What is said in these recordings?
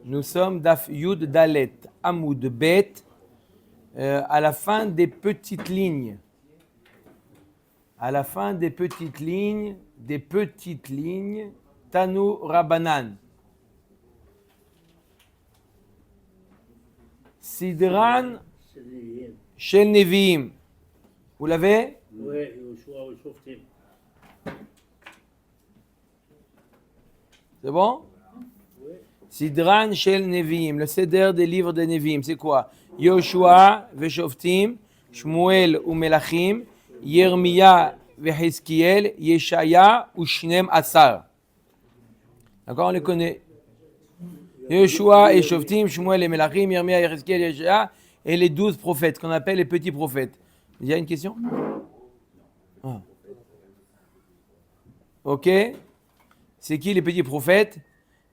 Nous sommes Daf Yud Dalet Amoud Bet à la fin des petites lignes. À la fin des petites lignes, Tanu Rabbanan. Sidran Shel Neviim. Vous l'avez? Oui, au Shoftim. C'est bon? Oui. Sidran Shel Neviim, le ceder des livres de Neviim, c'est quoi? Yoshua Veshoftim, Shmuel ou Melachim, Yermiya Vehizkiel, Yeshaya ou Shnem Asar. D'accord, on les connaît. Yoshua et Shoftim, Shmuel et Melachim, Yermiya, Vehizkiel, Yeshaya et les 12 prophètes, qu'on appelle les petits prophètes. Il y a une question? Ah. Ok. C'est qui les petits prophètes?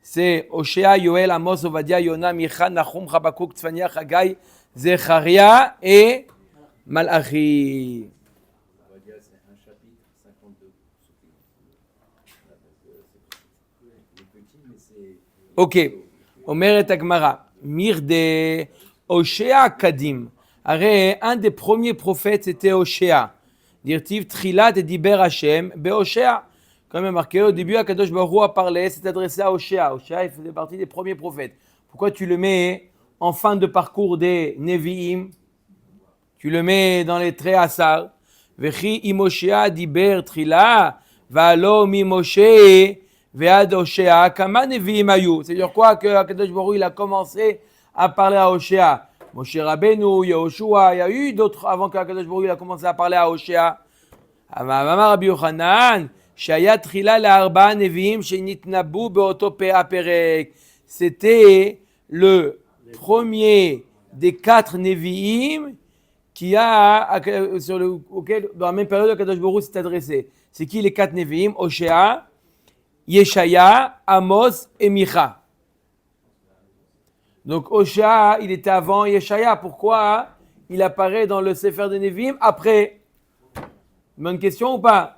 C'est Oshéa, Yoël, Amos, Ovadia, Yona, Micha, Nahum, Chabakouk, Tzfania, Chagai, Zecharia et Malachi. Ovadia, c'est un chapitre, 52. C'est petit, mais c'est... Ok. Omer et Agmara. Mirde Oshéa Kadim. Arrête, un des premiers prophètes, c'était Oshéa. Dirtiv Trilat et Diber Hashem, Be Oshéa. Comme il est marqué au début, Akadosh Baruch Hu a parlé, s'est adressé à Oshéa. Oshéa, il faisait partie des premiers prophètes. Pourquoi tu le mets en fin de parcours des Nevi'im? Tu le mets dans les traits Asar. Vechi imoshéa diber trila, valo mi Moshe, vead Oshéa, kama Nevi'im ayu. C'est-à-dire quoi que Akadosh Baruch Hu, il a commencé à parler à Oshéa. Moshe Rabbeinu, Yahushua, il y a eu d'autres avant qu'Akadosh Baruch Hu, il a commencé à parler à Oshéa. Amar Rabbi Yochanan, Shaya Trila la Arba Nevi'im Shenitnabu Beoto Pea Perek. C'était le premier des 4 Nevi'im qui a, auquel, dans la même période, Akadosh Baruch Hu s'est adressé. C'est qui les 4 Nevi'im? Oshéa, Yeshaya, Amos et Micha. Donc Oshéa, il était avant Yeshaya. Pourquoi il apparaît dans le Sefer de Nevi'im après? Bonne question ou pas?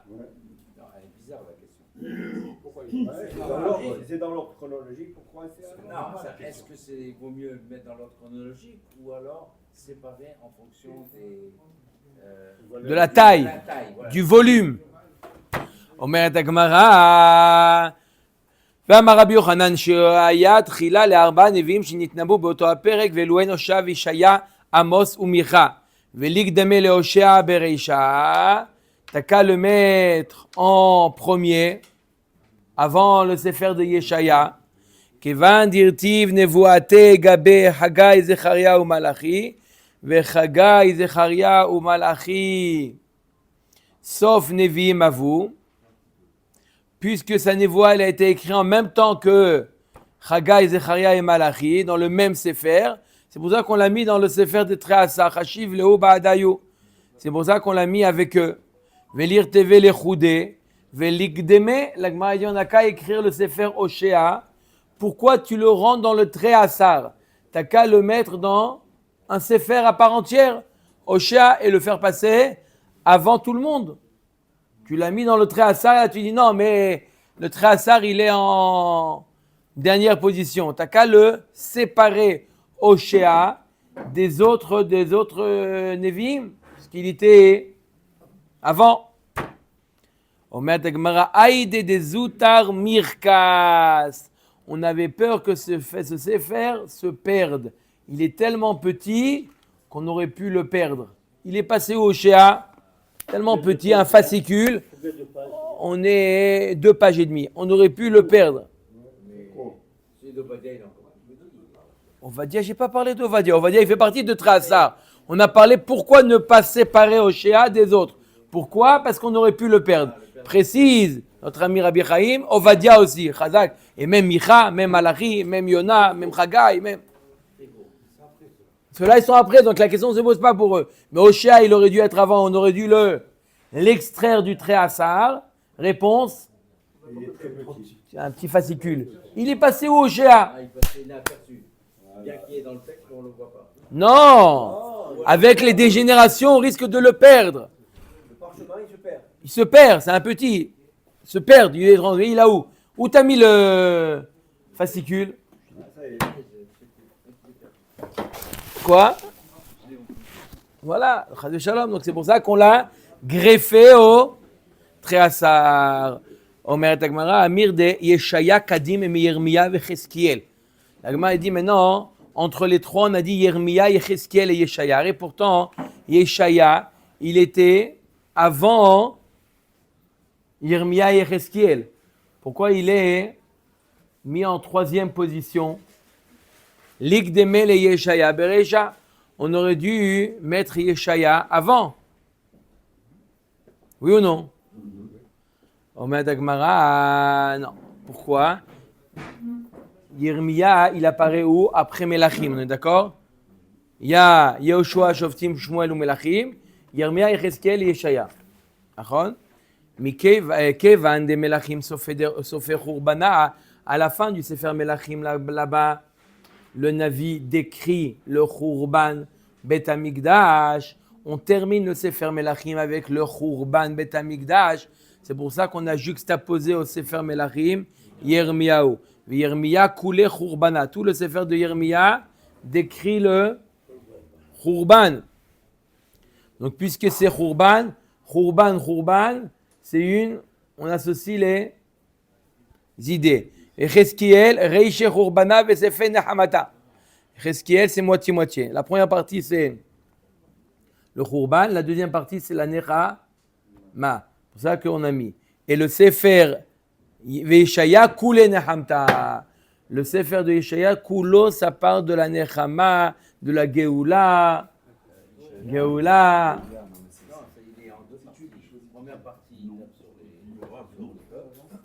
C'est dans l'ordre chronologique, pourquoi c'est Non, est-ce que c'est vaut mieux le mettre dans l'ordre chronologique ou alors séparer en fonction des, de la taille, voilà. du volume. Omer et Agmara. ואמר רבי יוחנן שהיה תחילה לארבעה נביאים שנתנבאו באותו הפרק ואלו הן הושע וישעיה עמוס ומיכה ולקדמה להושע ברישא. T'as qu'à le mettre en premier avant le Sefer de Yeshaya. Kevan dirtiv nevuate gabe Hagai Zecharia ou Malachi vechagai Zecharia ou Malachi sauf Nevi'im avou. Puisque sa névoie elle a été écrite en même temps que Hagai, Zecharia et Malachi, dans le même Sefer. C'est pour ça qu'on l'a mis dans le Sefer de Treasa, Hashiv Leo Ba'adayu. C'est pour ça qu'on l'a mis avec eux. Velir Teve Lechoudé, Velikdeme, la Gemara dit on n'a qu'à écrire le Sefer Oshéa. Pourquoi tu le rends dans le Treasar? T'as qu'à le mettre dans un Sefer à part entière, Oshéa, et le faire passer avant tout le monde. Tu l'as mis dans le Treasar et tu dis non, mais le Treasar il est en dernière position. Tu n'as qu'à le séparer Oshéa des autres Nevi'im, parce qu'il était avant. Omer Tagmara Aïde des Zoutar Mirkas. On avait peur que ce Sefer se perde. Il est tellement petit qu'on aurait pu le perdre. Il est passé au Oshéa. Tellement petit, un fascicule, on est 2 pages et demie. On aurait pu le perdre. Ovadia, j'ai pas parlé d'Ovadia. Ovadia, il fait partie de Treasar. On a parlé pourquoi ne pas séparer Oshéa des autres. Pourquoi? Parce qu'on aurait pu le perdre. Précise notre ami Rabbi Chaim, Ovadia aussi, Chazak, et même Micha, même Malachi, même Yona, même Chagai, même... Ceux-là, ils sont après, donc la question ne se pose pas pour eux. Mais Oshéa, il aurait dû être avant, on aurait dû l'extraire du Treasar. Réponse? Il est très petit. C'est un petit fascicule. Il est passé où Oshéa? Il passait inaperçu. Bien qu'il est dans le texte, on ne le voit pas. Non! Avec les dégénérations, on risque de le perdre. Le parchemin, il se perd. Il se perd, c'est un petit. Il se perd, il est là où? Où t'as mis le fascicule? Ça y est. Quoi? Voilà, Chas de Shalom. Donc c'est pour ça qu'on l'a greffé au Tréassar. Omer Tagmara, Amir de Yeshaya, Kadim et Yirmiya et Cheskiel. La Gemara dit maintenant, entre les trois, on a dit Yirmiya, Cheskiel et Yeshaya. Et pourtant, Yeshaya, il était avant Yirmiya et Cheskiel. Pourquoi il est mis en troisième position? L'Ikdemel et Yeshaya Bereja. On aurait dû mettre Yeshaya avant. Oui ou non? Omer Dagmara, non. Pourquoi? Yirmiya, il apparaît où? Après Melachim, on est d'accord? Il y a Yehoshua, Shoftim, Shmuel ou Melachim. Yirmiya, Yecheskel et Yeshaya. D'accord? Mais Kevan de Melachim Sofer Churbana, à la fin du Sefer Melachim là-bas, le Navi décrit le Churban Bet Hamikdash. On termine le Sefer Melachim avec le Churban Bet Hamikdash. C'est pour ça qu'on a juxtaposé au Sefer Melachim Yirmiyahu. Yirmiya coulé Churbana. Tout le Sefer de Yirmiya décrit le Churban. Donc puisque c'est Churban, c'est on associe les idées. Et Cheskiel, Reiche Churbana Vesefe Nehamata. Cheskiel, c'est moitié-moitié. La première partie, c'est le Churban. La deuxième partie, c'est la Nechama. C'est pour ça qu'on a mis. Et le Sefer Yeshaya, Koule Nehamta. Le Sefer de Yeshaya, Koulo, ça parle de la Nechama, de la Geoula. Geoula. Non, il est en deux parties. Première partie sur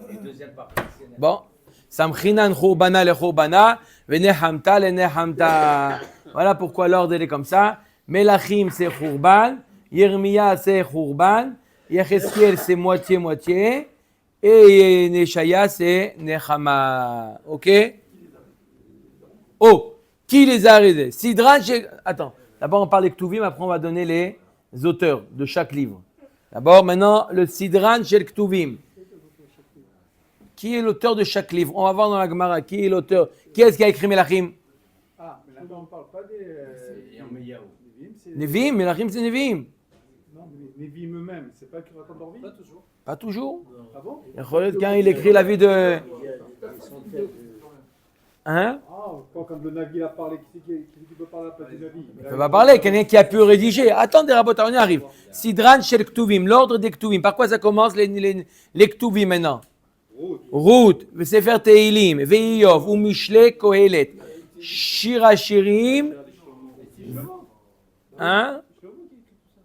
les et deuxième partie. Bon. Samchinan Churbana le Churbana, Venehamta le Nehamta. Voilà pourquoi l'ordre est comme ça. Melachim, c'est Churban. Yirmiya, c'est Churban. Yecheskiel, c'est moitié-moitié. Et Neshaya, c'est Nechama. Ok? Oh, qui les a arrêtés? Sidran, attends. D'abord, on parle des Ktuvim, après, on va donner les auteurs de chaque livre. D'abord, maintenant, le Sidran chez le Ktuvim. Qui est l'auteur de chaque livre? On va voir dans la Gemara. Qui est l'auteur? Qui est-ce qui a écrit Melachim? Ah, mais là, on ne parle pas des Nevim, Melachim, c'est Nevim. Non, mais Nevim eux-mêmes, c'est pas qu'ils racontent leur vie? Pas toujours. Pas toujours. Ah bon? Quand il écrit la vie de... Hein? Ah, quand le Navi a parlé, qui peut parler à la place du Navi? Il ne peut pas parler, quelqu'un qui a pu rédiger. Attendez, Rabota, on y arrive. Sidran chez le Ktuvim, l'ordre des Ktuvim. Par quoi ça commence les Ktuvim maintenant? Ruth, Sefer Teilim, Ve'iyov, ou Mishle Kohelet, Shira Shirim. Hein?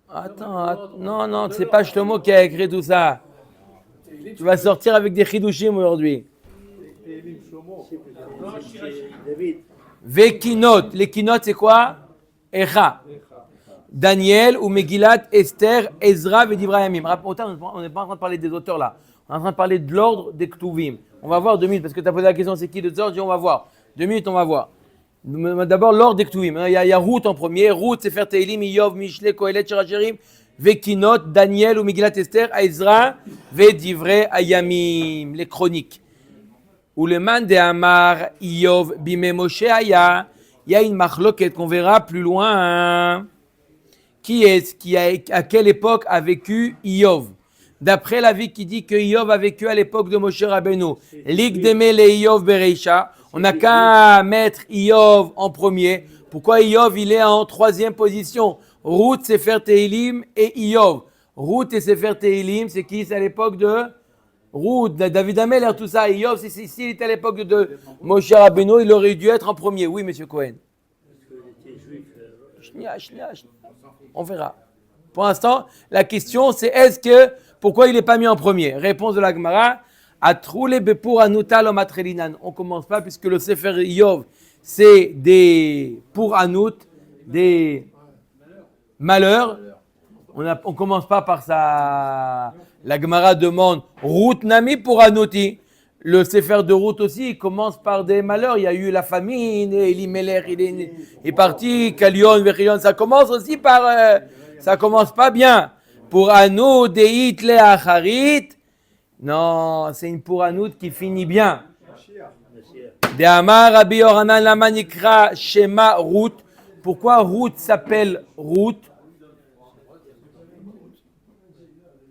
Attends, non, c'est pas Shlomo qui a écrit tout ça. Tu vas sortir avec des Chidushim aujourd'hui. Vekinot, les Kinot c'est quoi? Echa. Daniel ou Megillat, Esther, Ezra, Vedivra Yamim. On n'est pas en train de parler des auteurs là. On est en train de parler de l'ordre des Ktuvim. On va voir 2 minutes, parce que tu as posé la question, c'est qui les ordres? On va voir. 2 minutes, on va voir. D'abord, l'ordre des Ktuvim. Il y a Ruth en premier. Ruth, Sefer Teilim, Iyov, Mishle, Kohelet, Shirachirim, Vekinot, Daniel ou Megillat, Esther, Ezra, Vedivre Ayamim. Les chroniques. Ou le man de Amar, Iyov, Bime Moshe Aya. Il y a une machloket qu'on verra plus loin. Qui est à quelle époque a vécu Iyov? D'après la vie qui dit que Iyov a vécu à l'époque de Moshe Rabbeinu, l'Ikdemel et Iyov Bereisha, on n'a qu'à mettre Iyov en premier. Pourquoi Iyov il est en troisième position? Ruth, Sefer Teilim et Iyov. Ruth et Sefer Teilim, c'est qui? C'est à l'époque de Ruth, David Ameller, tout ça. Iyov, s'il était à l'époque de Moshe Rabbeinu, il aurait dû être en premier. Oui, monsieur Cohen. On verra. Pour l'instant, la question c'est pourquoi il n'est pas mis en premier? Réponse de la Gemara. Atroule bepur anuta lo matrelinan. On ne commence pas puisque le Sefer Iyov, c'est des pour anout, des malheurs. On ne commence pas par ça. La Gemara demande Ruth nami pour anouti. Le Sefer de Ruth aussi, il commence par des malheurs. Il y a eu la famine, Elimelech, il est parti, Kalion, Vechilion. Ça commence aussi par... ça commence pas bien. Pour Anout, Deit, Leacharit. Non, c'est une pour Anout qui finit bien. De Amar Rabbi Yochanan lama nikra Shema Ruth. Pourquoi Ruth s'appelle Ruth?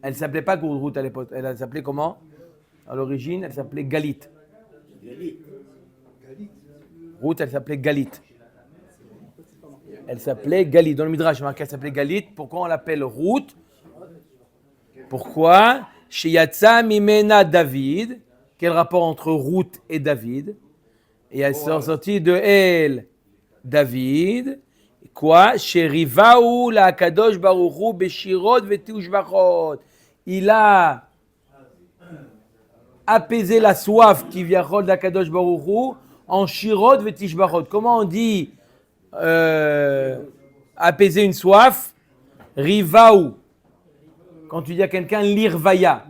Elle s'appelait pas Ruth à l'époque. Elle s'appelait comment? À l'origine, elle s'appelait Galit. Ruth, elle s'appelait Galit. Elle s'appelait Galit. Dans le Midrash, marqué elle s'appelait Galit. Pourquoi on l'appelle Ruth? Pourquoi? Chez Yatsa Mimena David. Quel rapport entre Ruth et David? Et elle sont sorties de elle, David. Quoi? Chez Rivaou la Kadosh Baruchu Beshirot Vetushbachot. Il a apaisé la soif qui vient de la Kadosh Baruchu en Shirot Vetishbachot. Comment on dit apaiser une soif? Rivaou. Quand tu dis à quelqu'un l'irvaya.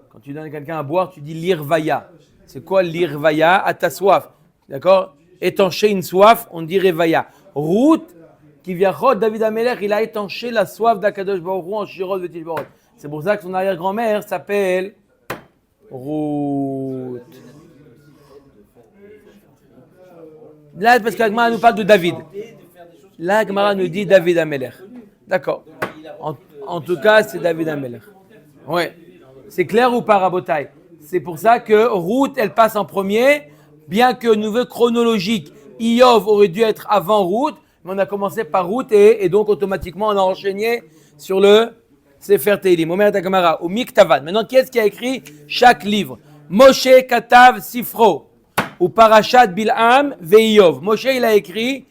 Quand tu donnes à quelqu'un à boire, tu dis l'irvaya. C'est quoi l'irvaya? À ta soif. D'accord? Étancher une soif, on dit revaya. Ruth, qui vient de David Amelech, il a étanché la soif d'Akadosh Baruch Hu en Shirot Vetishbachot. C'est pour ça que son arrière-grand-mère s'appelle Ruth. Là, parce que l'Agmara nous parle de David. L'Agmara nous dit David Amelech. D'accord. En tout cas, c'est David Amelech. Ouais. C'est clair ou pas, Rabotai? C'est pour ça que Ruth, elle passe en premier, bien que niveau chronologique, Iyov aurait dû être avant Ruth, mais on a commencé par Ruth et donc automatiquement on a enchaîné sur le Sefer Teilim. Omer Takamara, au Miktavan. Maintenant, qui est-ce qui a écrit chaque livre? Moshe Katav Sifro, ou Parashat Bil'am Ve'Iyov. Moshe, il a écrit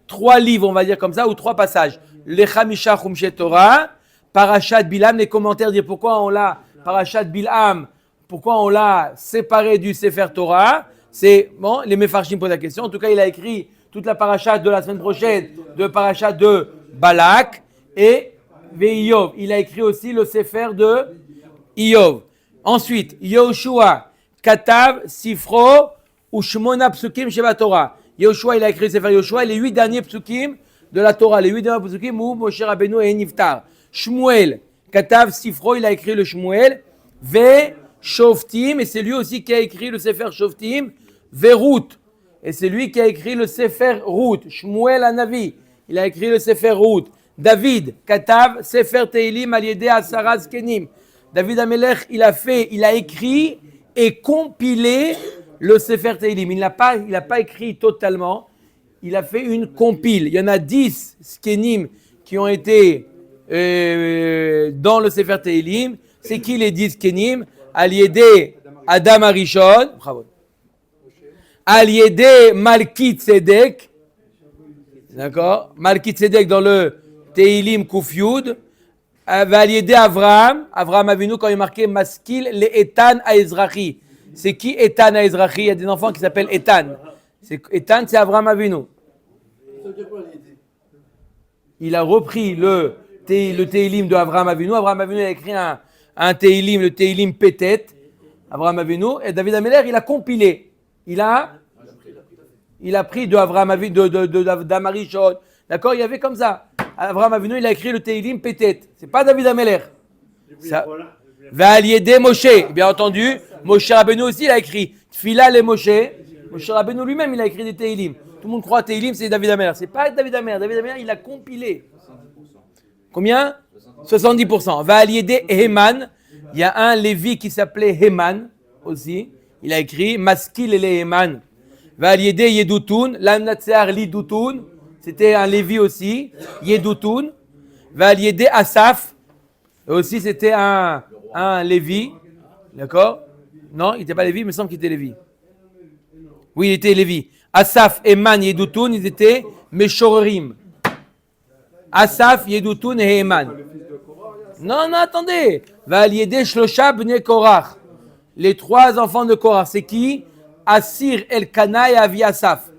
3 livres, on va dire comme ça, ou 3 passages. Le Chamisha Chumshe Torah, Parashat Bil'am, les commentaires disent pourquoi on l'a, Parashat Bil'am, pourquoi on l'a séparé du Sefer Torah. C'est bon, les Mefarshim posent la question. En tout cas, il a écrit toute la parashat de la semaine prochaine, de parashat de Balak et Ve'Iyov. Il a écrit aussi le Sefer de Iyov. Ensuite, Yoshua, Katav, Sifro, Ushmona Psukim Sheba Torah. Yoshua, il a écrit le Sefer Yoshua, les 8 derniers Psukim de la Torah, les 8 derniers Psukim où Moshe Rabbeinu est Niftar. Shmuel, Katav, Sifro, il a écrit le Shmuel. Ve Shoftim, et c'est lui aussi qui a écrit le Sefer Shoftim. Verout, et c'est lui qui a écrit le Sefer Ruth. Shmuel Hanavi, il a écrit le Sefer Ruth. David, Katav, Sefer Teilim, Aliede Asara Zkenim. David Amelech, il a écrit et compilé le Sefer Teilim. Il n'a pas écrit totalement, il a fait une compile. Il y en a 10 Zkenim qui ont été dans le Sefer Teilim. C'est qui les 10 Zkenim? Aliede Adam Arishon. Bravo. Aliede Malki Tzedek, d'accord? Malki Tzedek dans le Teilim Kufyud. Aliede Avraham Avinu quand il est marqué Maskil le Etan Aezrachi. C'est qui Etan Aezrachi? Il y a des enfants qui s'appellent Etan. Etan, c'est Avraham Avinu. Il a repris le Teilim de Avraham Avinu. Avraham Avinu a écrit un Teilim, le Teilim Petet. Avraham Avinu. Et David Amelech, il a compilé. Il a pris de Avraham Avinu, d'Amarishon. D'accord? Il y avait comme ça. Avraham Avinu, il a écrit le Teilim Petet. C'est pas David Amelech. Va'aliede Moshe. Bien entendu, Moshe Rabbeinu aussi, il a écrit Tfila le Moshe. Moshe Rabbeinu lui-même, il a écrit des Teilim. Tout le monde croit Teilim, c'est David Amelech. C'est pas David Amelech. David Amelech, il a compilé. Combien? 70%. Va'aliede Heman. Il y a un Lévi qui s'appelait Heman aussi. Il a écrit Maskil et Heman. Va'aliede Yedutun. Lamnatsear Lidutun. C'était un Lévi aussi. Yedutun. Va'aliede Asaf. Aussi, c'était un Lévi. D'accord? Non, il n'était pas Lévi, mais il me semble qu'il était Lévi. Oui, il était Lévi. Asaf, Heman, Yedutun, ils étaient Meshorerim. Asaf, Yedutun et Heman. Non, attendez. Va'aliede Shlosha bnei Korach. Les 3 enfants de Korach, c'est qui? Assir, Elkana et Avi Asaf.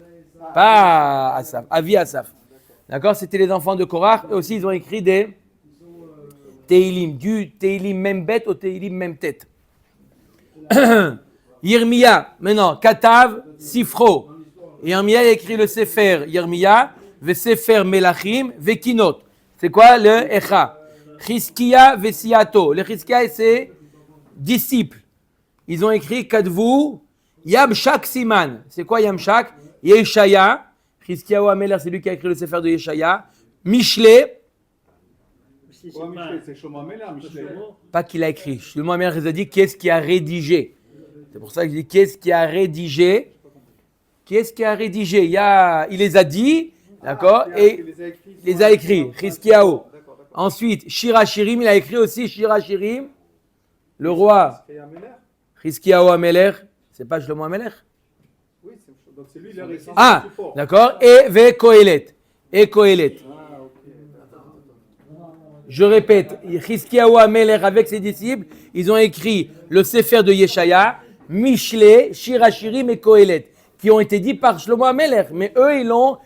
Pas Asaf, Avi Asaf. D'accord? C'était les enfants de Korach. Et aussi, ils ont écrit des Teilim, du Teilim Membet au Teilim Memtet. Yirmiya, maintenant, Katav, Sifro. Yirmiya a écrit le Sefer Yirmiya, le Sefer Melachim, Vekinot. C'est quoi le Echa? Chizkiya, Vesiato. Le Chizkiya et ses disciples. Ils ont écrit Kadvu, Yamshak Siman. C'est quoi Yamshak? Yeshaya. Chizkiyahu Améler, c'est lui qui a écrit le Sefer de Yeshaya. Mishlé. Si c'est Ouais, pas Michelet, c'est Shlomo Améler, Michelet. Shlomo, Pas qu'il a écrit. Shlomo Améler, il a dit qu'est-ce qui a rédigé. C'est pour ça que je dis qu'est-ce qui a rédigé. Qu'est-ce qui a rédigé? Il les a dit, d'accord, et il les a écrits. Chizkiyahu. Ensuite, Shirachirim, il a écrit aussi Shirachirim. Le roi Chizkiyahu Améler, c'est pas Shlomo Améler. Oui, donc c'est lui, il a réussi. Ah, d'accord. Et Ve Kohelet. Et Kohelet. Je répète, Chizkiyahu Améler avec ses disciples, ils ont écrit le Sefer de Yeshaya, Mishlé, Shirachirim et Kohelet, qui ont été dits par Shlomo Améler. Mais eux, ils l'ont.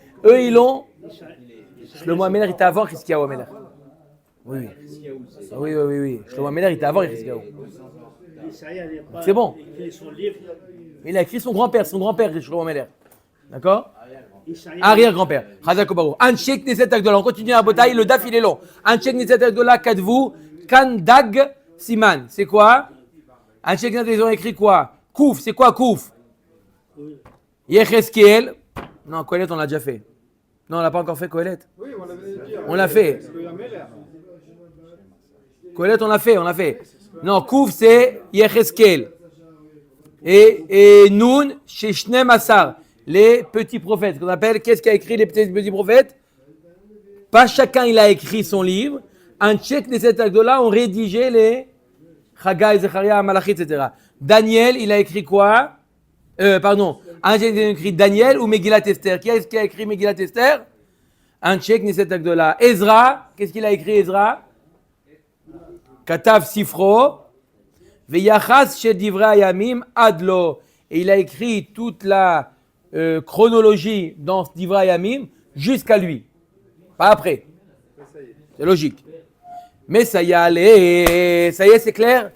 Shlomo Améler était avant Chizkiyahu Améler. Oui. Oui. Shlomo Améler était avant Chizkiyahu. Isaïe n'avait pas C'est bon. écrit son livre. Il a écrit son grand-père, Shlomo Améler. D'accord? Isaïe Arrière-grand-père. Chazak Obaru. Anchek Neset Agdola. On continue à bataille. Le daf, il est long. Anchek Neset Agdola, Kadvu, Kandag, Siman. C'est quoi? Anchek Neset, ils ont écrit quoi? Kouf. C'est quoi Kouf? Yechezkiel. Non, Kohelet, on l'a déjà fait. Non, on l'a pas encore fait, Kohelet. Oui, on l'avait dit. On l'a fait. Kohelet, on l'a fait. Non, Kouf, c'est Yechezkiel. Et Nun, chez Shnem Asar, les petits prophètes, qu'on appelle, qu'est-ce qu'a écrit les petits prophètes? Pas chacun, il a écrit son livre. Un tchèque de cet acte-là ont rédigé les Chagai, Zecharia, Malachit, etc. Daniel, il a écrit quoi? Un tchèque a écrit Daniel ou Megillat Esther. Qui est-ce qui a écrit Megillat Esther? Un tchèque de cet acte-là. Ezra, qu'est-ce qu'il a écrit Ezra? Katav Sifro. Veyachas Shel Divrei Hayamim Adlo. Et il a écrit toute la chronologie dans Divrei Hayamim jusqu'à lui. Pas après. C'est logique. Mais ça y est, allez. Ça y est, c'est clair?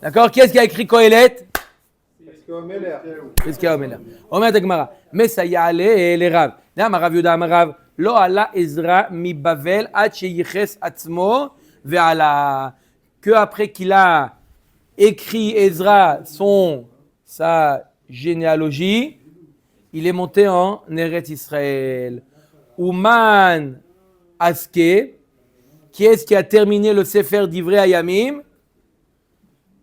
D'accord? Qui est-ce qui a écrit Kohelet? Qu'est-ce qu'il y a Omer? Omer de Gemara. Mais ça y est, allez, les Rav. Rav Yuda Amarav. Lo ala Ezra mi Bavel ad sheyiches atzmo ve'ala. Que après qu'il a écrit Ezra sa généalogie, il est monté en Eretz Israël. Uman Aske, qui est-ce qui a terminé le Sefer d'Ivrei Hayamim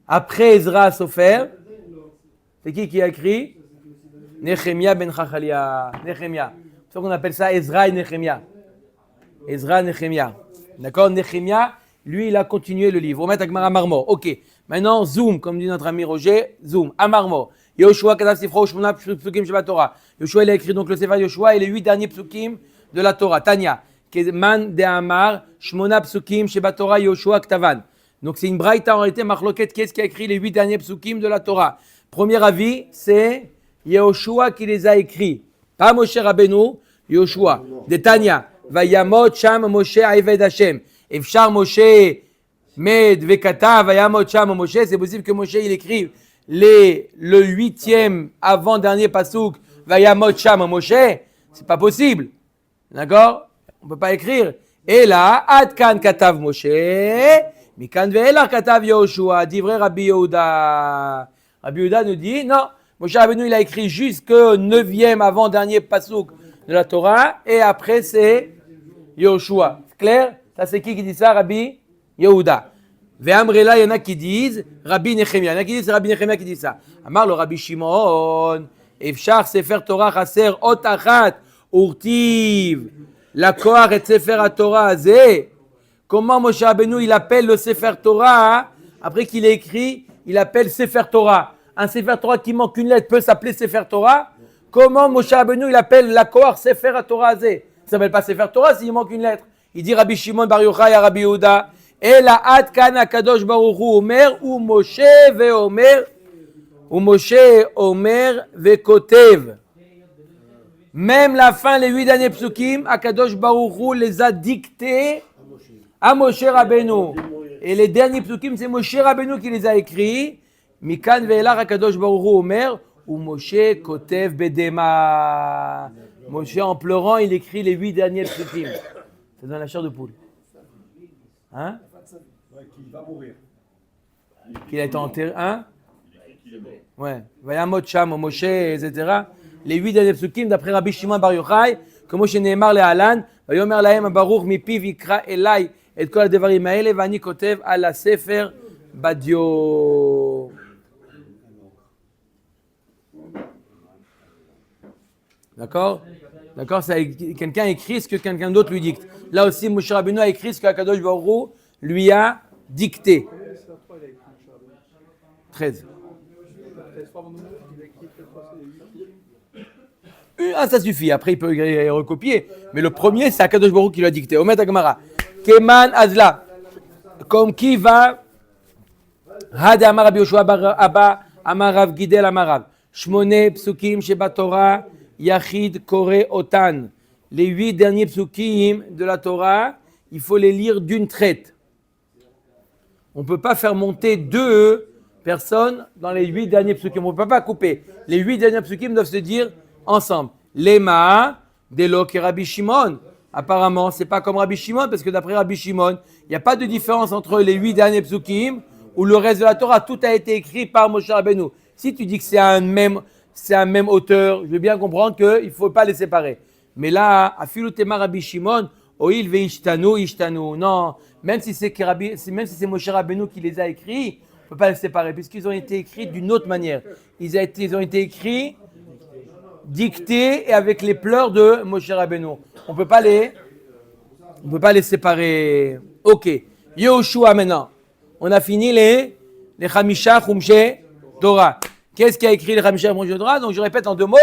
après Ezra Sofer? C'est qui a écrit? Nehemia ben Chachalia. Nehemia. C'est pour ça qu'on appelle ça Ezra et Nehemia. Ezra et Nehemia. D'accord? Nehemia, lui, il a continué le livre. On met Agmara Marmor. Ok. Maintenant, zoom, comme dit notre ami Roger. Zoom. À Marmor. Yoshua Kadav Sifro Shmona Psukim Sheba Torah. Yoshua, il a écrit donc le Sefer Yoshua et les 8 derniers Psukim de la Torah. Tanya. Keman de Amar Shmona Psukim Sheba Torah Yoshua Ktavan. Donc c'est une braïta en réalité. Marloket, qu'est-ce qui a écrit les 8 derniers Psukim de la Torah? Premier avis, c'est Yoshua qui les a écrits. Pas Moshe Rabbeinu, Yoshua. De Tanya. Vayamot Sham Moshe Ayved Hashem. Efshar Moshe Med Vekata Vayamot Sham Moshe. C'est possible que Moshe il écrive le 8e avant-dernier pasouk Vayamot Sham Moshe. C'est pas possible. D'accord? On peut pas écrire. Et là, Adkan Katav Moshe. Mikan Ve'elar Katav Yoshua. Divrei Rabbi Yehuda. Rabbi Yehuda nous dit, non, Moshe Rabbeinu, il a écrit jusqu'au 9e avant-dernier pasouk de la Torah, et après c'est Yoshua. C'est clair? Ça c'est qui dit ça? Rabbi Yehuda. Ve'amrela, il y en a qui disent Rabbi Nehemia. Il y en a qui disent c'est Rabbi Nehemia qui dit ça. Amar le Rabbi Shimon, Efshar Sefer Torah Chaser Ot Achat Urtiv la Koar et Sefer Torah Azeh. Comment Moshe Rabbeinu il appelle le Sefer Torah après qu'il ait écrit, il appelle Sefer Torah. Un Sefer Torah qui manque une lettre peut s'appeler Sefer Torah. Comment Moshe Rabbeinu il appelle la Koar Sefer Torah Azeh? Ça s'appelle pas Sefer Torah s'il manque une lettre. Il dit Rabbi Shimon Bar Yochai à Rabbi Yehuda. Et la Ad Kan Akadosh Baruch Hu Omer ou Moshe Omer Vekotev. Même la fin, les 8 derniers psukim, Akadosh Baruch Hu les a dictés à Moshe Rabbeinu. Et les derniers psukim, c'est Moshe Rabbeinu qui les a écrits. Mikan ve'elar Akadosh Baruch Hu Omer ou Moshe Kotev Bedema. Moshe en pleurant, il écrit les 8 derniers psukim. C'est dans la chair de poule. Hein? Qui va mourir. Qu'il a été enterré. Hein? Ouais. Vayamot Sham, Moshe, etc. Les 8 derniers psukim d'après Rabbi Shimon Bar Yochai, comme Moshe Neemar le Alan, Vayomer Lahem Baruch Mipiv Yikra Elai et Kol Devarim Haele Vani Kotev Ala Sefer Badio. D'accord? D'accord? Quelqu'un écrit ce que quelqu'un d'autre lui dicte. Là aussi, Moshe Rabbeinu a écrit ce qu'Akadosh Baruch Hu lui a dicté. 13. Ah, ça suffit. Après, il peut recopier. Mais le premier, c'est Akadosh Baruch Hu qui l'a dicté. Omet Agmara. Keman Azla. Comme qui va. Hade Amar Rabbi Yoshua Abba Amar Rav Gidel Amar Rav. Shmone Psukim Sheba Torah Yachid Kore Otan. Les 8 derniers psukim de la Torah, il faut les lire d'une traite. On ne peut pas faire monter 2 personnes dans les 8 derniers psukim. On ne peut pas couper. Les 8 derniers psukim doivent se dire ensemble. Lema, Delo et Rabbi Shimon. Apparemment, ce n'est pas comme Rabbi Shimon, parce que d'après Rabbi Shimon, il n'y a pas de différence entre les 8 derniers psukim ou le reste de la Torah. Tout a été écrit par Moshe Rabbeinu. Si tu dis que c'est un même auteur, je veux bien comprendre qu'il ne faut pas les séparer. Mais là, Afilu Tema Rabbi Shimon, Oil Veishtanu, Ishtanu. Non, même si c'est Moshe Rabbeinu qui les a écrits, on ne peut pas les séparer, puisqu'ils ont été écrits d'une autre manière. Ils ont été écrits, dictés et avec les pleurs de Moshe Rabbeinu. On ne peut pas les séparer. Ok. Yehoshua maintenant. On a fini les Chamisha Chumshe Torah. Qu'est-ce qui a écrit les Chamisha Chumshe Torah? Donc je répète en 2 mots.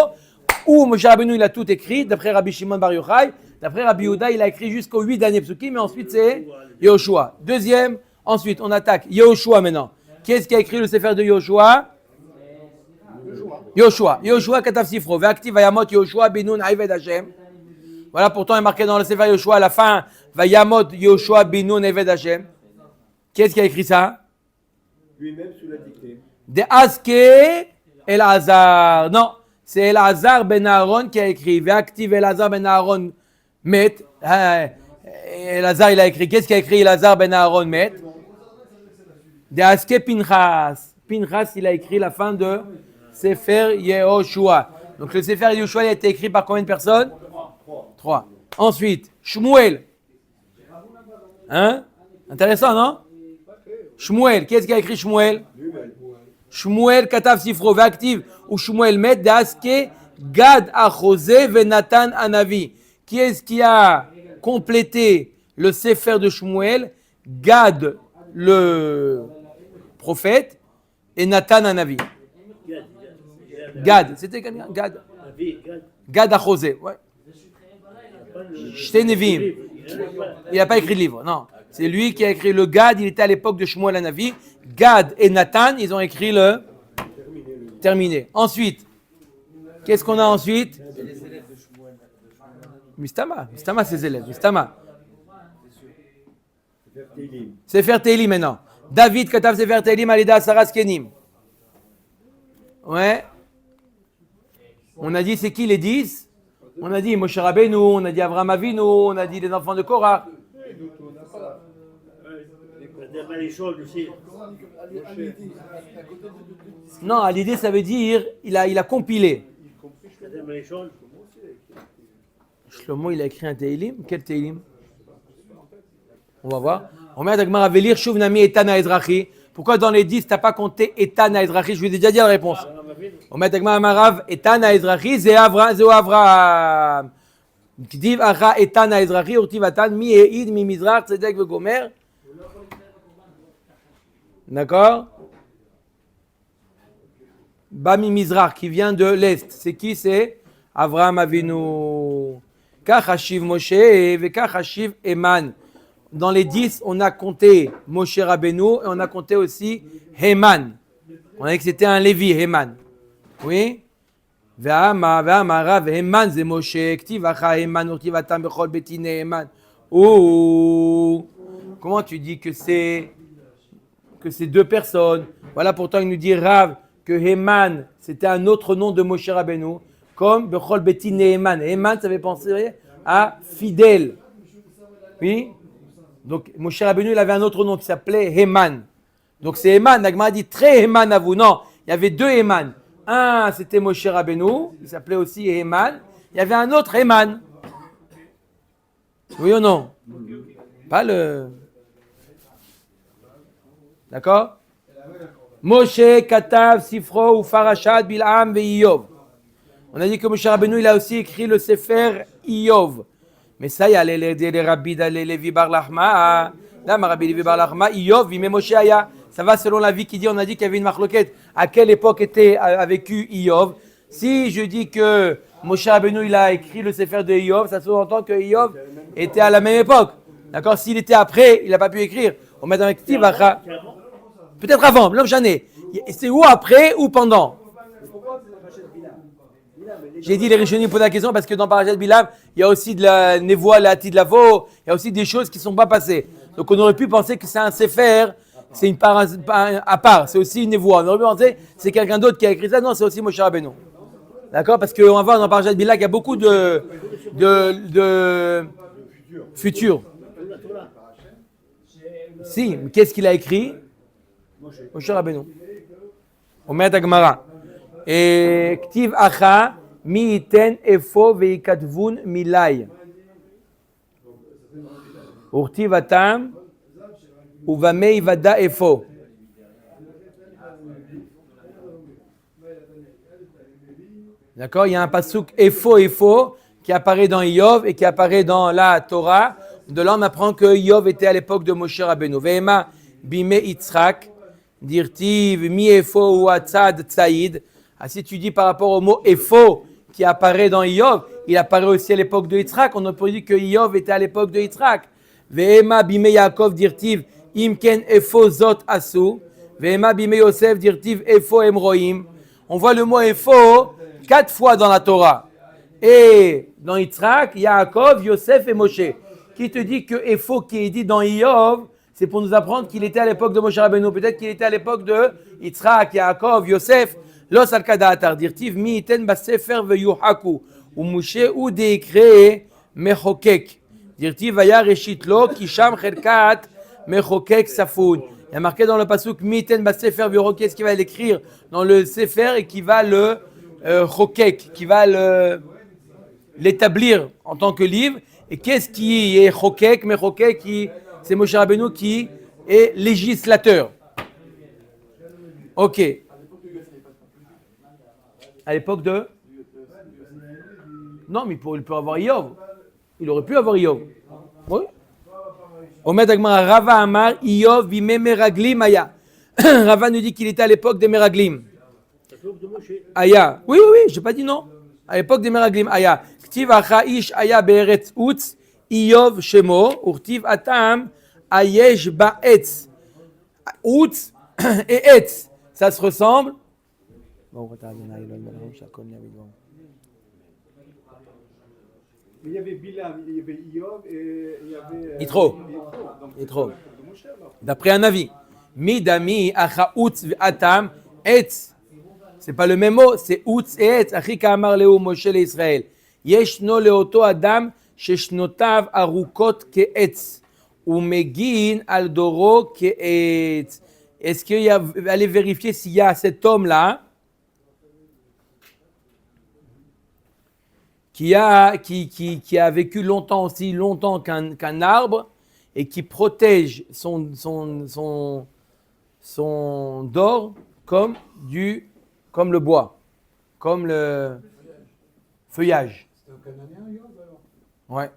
Où Moshe Rabbeinu il a tout écrit, d'après Rabbi Shimon Bar Yochai, d'après Rabbi Yehuda, il a écrit jusqu'aux 8 derniers psukim, mais ensuite c'est Yehoshua. Deuxième, ensuite on attaque Yehoshua maintenant. Qu'est-ce qui a écrit le Sefer de Yehoshua? Yehoshua Katav Sifro, Ve'aktiv Vayamot Yehoshua Binun Eved Hashem. Voilà, pourtant il est marqué dans le Sefer Yehoshua à la fin, Vayamot Yehoshua Binun Eved Hashem. Qu'est-ce qui a écrit ça? Lui-même sous la dictée. De Aske Elazar. Non. C'est Elazar ben Aaron qui a écrit. Ve'aktiv Elazar ben Aaron met. Elazar il a écrit. Qu'est-ce qu'il a écrit Elazar ben Aaron met? De Aske Pinchas. Pinchas il a écrit la fin de Sefer Yehoshua. Donc le Sefer Yehoshua il a été écrit par combien de personnes? 3. Ensuite, Shmuel. Hein? Intéressant, non? Shmuel. Qu'est-ce qu'il a écrit Shmuel? Shmuel Katav Sifro Ve'aktiv ou Shmuel Met Daske Gad Achose Venatan Anavi. Qui est-ce qui a complété le Sefer de Shmuel? Gad le prophète et Nathan Anavi. Gad, c'était quelqu'un? Gad Achose, ouais. Shte Nevim. Il n'a pas écrit de livre, non. C'est lui qui a écrit le Gad, il était à l'époque de Shmuel Anavi. Gad et Nathan, ils ont écrit le terminé. Ensuite, qu'est-ce qu'on a ensuite? Mistama, ses élèves, Mistama. Sefer Tehillim maintenant. David Katav Sefer Tehillim Alida Saras Kenim. Ouais. On a dit c'est qui les 10? On a dit Moshe Rabbeinu, on a dit Avraham Avinu, on a dit les enfants de Korah. Non, à l'idée, ça veut dire il a compilé. Shlomo, il a écrit un Tehillim. Quel Tehillim? On va voir. On met à Dagmar Avelir, Shuv Nami Etana Ezrachi. Pourquoi dans les 10, tu n'as pas compté Etana Ezrachi? Je vous ai déjà dit la réponse. On met à Dagmar Amarav, Etana Ezrachi, c'est Avraham. Kdiv Acha Etana Ezrachi, Urtivatan, Mi Eid, Mi Mizrach, Tzedek Vegomer. D'accord? Bami Mizrach, qui vient de l'Est. C'est qui? C'est Avraham Avinu. Kach Hashiv Moshe et Kach Hashiv Eman. Dans les 10, on a compté Moshe Rabbeinu et on a compté aussi Heman. On a dit que c'était un Lévi, Heman. Oui? Ve'amarav Heman c'est Moshe. Ktiv Acha Heman urtivatam bechol betine Heman. Oh! Comment tu dis que c'est 2 personnes? Voilà pourtant il nous dit Rav que Heman c'était un autre nom de Moshe Rabbeinu, comme Bechol Beti Neheman. Heman ça fait penser à fidèle. Oui. Donc Moshe Rabbeinu il avait un autre nom qui s'appelait Heman. Donc c'est Heman. Nagma dit très Heman à vous. Non, il y avait deux Héman. Un, c'était Moshe Rabbeinu, il s'appelait aussi Héman. Il y avait un autre Héman. Oui ou non? Pas le... D'accord? Moshe, Katav, Sifro, ou Farashad, Bil'am, et Iyov. On a dit que Moshe Rabbeinu, il a aussi écrit le Sefer Iyov. Mais ça, il y a les rabbis, les Lévi Bar Lahma. Là, Rabbi Lévi Bar Lahma, Iyov, il met Moshe Aya. Ça va selon la vie qui dit, on a dit qu'il y avait une marloquette. À quelle époque a vécu Iyov? Si je dis que Moshe Rabbeinu, il a écrit le Sefer de Iyov, ça sous-entend que Iyov était à la même époque. D'accord? S'il était après, il n'a pas pu écrire. On met dans le Ktiv, peut-être avant, l'homme j'en ai. C'est ou après ou pendant. J'ai dit les Rishonim posent la question parce que dans Parashat Bilam, il y a aussi de la névoie, la Atid Lavo, il y a aussi des choses qui ne sont pas passées. Donc on aurait pu penser que c'est un Sefer, c'est une part à part, c'est aussi une névoie. On aurait pu penser que c'est quelqu'un d'autre qui a écrit ça, non, c'est aussi Moshe Rabbeinu. D'accord? Parce qu'on va voir dans Parashat Bilam qu'il y a beaucoup de futurs. Si, mais qu'est-ce qu'il a écrit? Moshe Rabbeinu. On met à Gemara. Et Ktiv Acha mi iten efo veikatvun milay. Urtiv atam uvamei vada efo. D'accord? Il y a un pasuk efo qui apparaît dans Iyov et qui apparaît dans la Torah. De là, on apprend que Iyov était à l'époque de Moshe Rabbeinu. Ve'ema bime Yitzhak dirtiv mi efo ou atzad tzaïd. Ah, si tu dis par rapport au mot Epho qui apparaît dans Iyov, il apparaît aussi à l'époque de Yitzhak. On a pu dire que Iyov était à l'époque de Yitzhak. Ve'ema bime Yaakov dirtiv imken Epho zot asu. Ve'ema bime Yosef dirtiv Epho emroim. On voit le mot Epho 4 fois dans la Torah. Et dans Yitzhak, Yaakov, Yosef et Moshe. Qui te dit que Epho qui est dit dans Iyov, c'est pour nous apprendre qu'il était à l'époque de Moshe Rabbeinu. Peut-être qu'il était à l'époque de Yitzhak, Yaakov, Yosef. Los al-Kadatar, dirtiv mi iten basefer veyuhaku, ou Moshe ou décret mechokek. Dirtiv vaya reshit lo, kisham cherkat mechokek safoun. Il y a marqué dans le pasuk mi iten basefer veyuhaku, qu'est-ce qu'il va l'écrire dans le sefer et qui va le chokek, qui va l'établir en tant que livre. Et qu'est-ce qui est chokek, mechokek, c'est Moshe Rabbeinu qui est législateur. Ok. À l'époque de... Non, mais il peut avoir Iyov. Il aurait pu avoir Iyov. Oui. Omed Agmara, Rava Amar, Iyov, bime meraglim aya. Rava nous dit qu'il était à l'époque des meraglim. Aya. Oui, je n'ai pas dit non. À l'époque des meraglim. Aya. Ktiv acha ish aya be'eretz utz, Iyov shemo, urtiv atam, ayesh ba'etz. Utz et etz. Ça se ressemble. Mais il y avait Bilam, il y avait Iyov et il y avait... Yitro. D'après un avis. Midami acha utz atam etz. C'est pas le même mot, c'est utz et etz. Achika amar leu Moshe l'Israël. Yeshno leoto adam sheshnotav arukot ke'etz. Umegin al doro ke'etz. Est-ce qu'il y a... Allez vérifier s'il y a cet homme-là qui a vécu longtemps qu'un arbre et qui protège son dor comme le bois, comme le feuillage. C'était un Cananéen, Iyov, alors? Ouais.